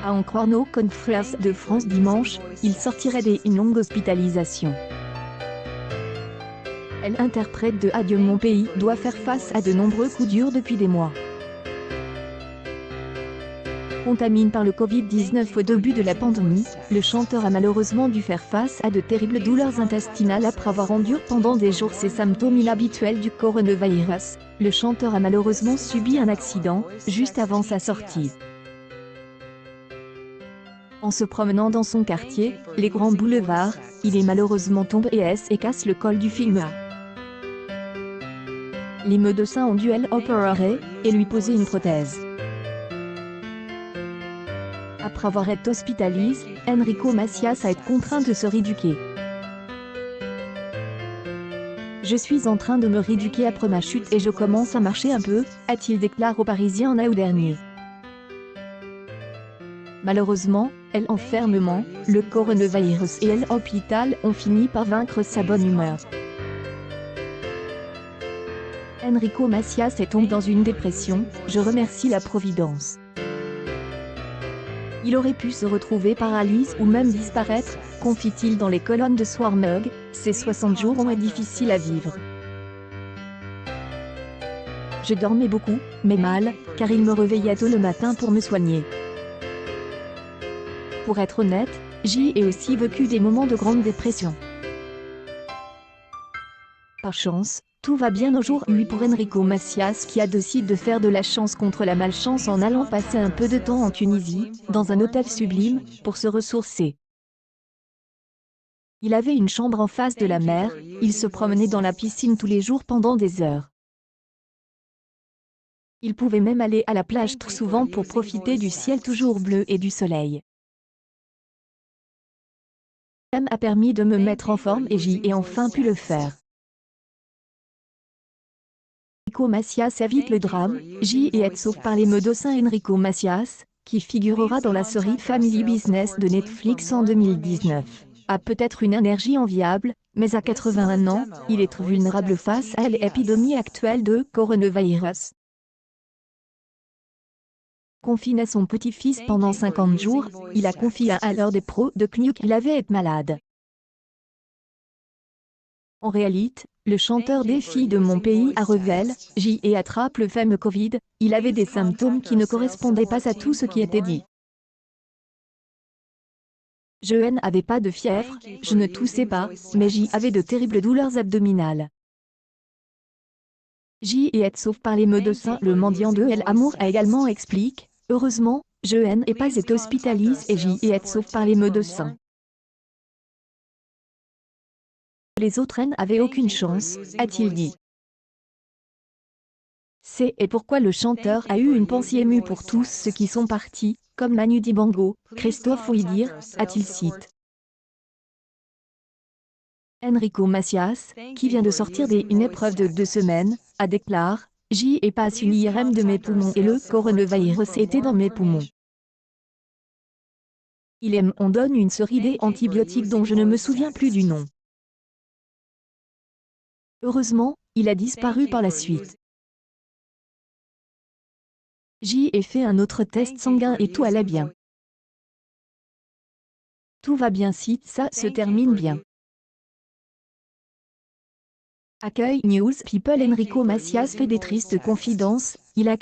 À en croire nos confrères de France dimanche, il sortirait d'une longue hospitalisation. Elle interprète de Adieu mon pays doit faire face à de nombreux coups durs depuis des mois. Contamine par le Covid-19 au début de la pandémie, le chanteur a malheureusement dû faire face à de terribles douleurs intestinales après avoir enduré pendant des jours ses symptômes inhabituels du coronavirus. Le chanteur a malheureusement subi un accident, juste avant sa sortie. En se promenant dans son quartier, les grands boulevards, il est malheureusement tombé et casse le col du film. Les médecins ont dû l'opérer et lui poser une prothèse. Après avoir été hospitalisé, Enrico Macias a été contraint de se rééduquer. Je suis en train de me rééduquer après ma chute et je commence à marcher un peu, a-t-il déclaré aux Parisiens en août dernier. Malheureusement, l'enfermement, le coronavirus et l'hôpital ont fini par vaincre sa bonne humeur. Enrico Macias est tombé dans une dépression, je remercie la Providence. Il aurait pu se retrouver paralysé ou même disparaître, confie-t-il dans les colonnes de Swarmog, ces 60 jours ont été difficiles à vivre. Je dormais beaucoup, mais mal, car il me réveillait tôt le matin pour me soigner. Pour être honnête, j'y ai aussi vécu des moments de grande dépression. Par chance, tout va bien aujourd'hui pour Enrico Macias qui a décidé de faire de la chance contre la malchance en allant passer un peu de temps en Tunisie, dans un hôtel sublime, pour se ressourcer. Il avait une chambre en face de la mer, il se promenait dans la piscine tous les jours pendant des heures. Il pouvait même aller à la plage très souvent pour profiter du ciel toujours bleu et du soleil. Ça m'a permis de me mettre en forme et j'y ai enfin pu le faire. Enrico Macias évite le drame, j'y ai été sauvé par les médecins Enrico Macias, qui figurera dans la série Family Business de Netflix en 2019. A peut-être une énergie enviable, mais à 81 ans, il est très vulnérable face à l'épidémie actuelle de coronavirus. Confiné à son petit-fils pendant 50 jours, il a confié à l'heure des pros de CNU qu'il avait été malade. En réalité, le chanteur des filles de mon pays a révélé, j'y ai attrape le fameux Covid, il avait des symptômes qui ne correspondaient pas à tout ce qui était dit. Je n'avais pas de fièvre, je ne toussais pas, mais j'y avais de terribles douleurs abdominales. J'y ai été sauvé par les médecins. Le mendiant de Amour a également expliqué, heureusement, je n'ai pas été hospitalisé et j'y ai été sauvé par les médecins. Les autres n'avaient aucune chance, a-t-il dit. C'est et pourquoi le chanteur a eu une pensée émue pour tous ceux qui sont partis, comme Manu Dibango, Christophe Ouidir, a-t-il cité. Enrico Macias, qui vient de sortir d'une épreuve de 2 semaines, a déclaré « J'y ai passé une IRM de mes poumons et le coronavirus était dans mes poumons. On donne une série d'antibiotiques dont je ne me souviens plus du nom. Heureusement, il a disparu par la suite. J'y ai fait un autre test sanguin et tout allait bien. Tout va bien si ça se termine bien. » Accueil News People. Enrico Macias fait des tristes confidences, il a